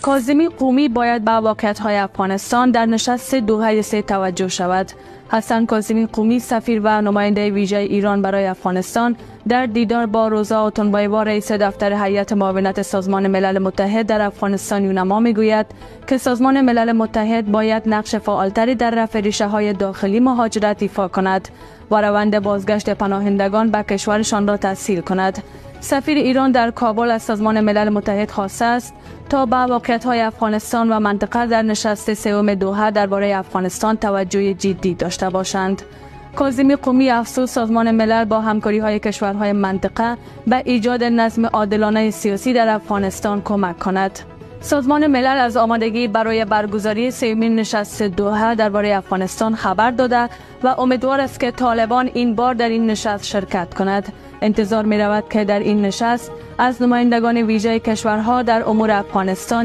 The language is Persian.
کاظمی قومی باید به واقعیت‌های افغانستان در نشست دوحه 3 توجه شود. حسن کاظمی قومی سفیر و نماینده ویژه ایران برای افغانستان در دیدار با روزا اوتونبایوا رئیس دفتر هیئت معاونت سازمان ملل متحد در افغانستان یونما میگوید که سازمان ملل متحد باید نقش فعالتری در رفع ریشه‌های داخلی مهاجرت ایفا کند و روند بازگشت پناهندگان به کشورشان را تسهیل کند. سفیر ایران در کابل از سازمان ملل متحد خواسته است تا به واقعیت‌های افغانستان و منطقه در نشست سوم دوحه درباره افغانستان توجه جدی داشته باشند. کاظمی قومی افزود سازمان ملل با همکاری‌های کشورهای منطقه به ایجاد نظم عادلانه سیاسی در افغانستان کمک کند. سازمان ملل از آمادگی برای برگزاری سومین نشست دوحه درباره افغانستان خبر داده و امیدوار است که طالبان این بار در این نشست شرکت کند. انتظار می رود که در این نشست از نمایندگان ویژه کشورها در امور افغانستان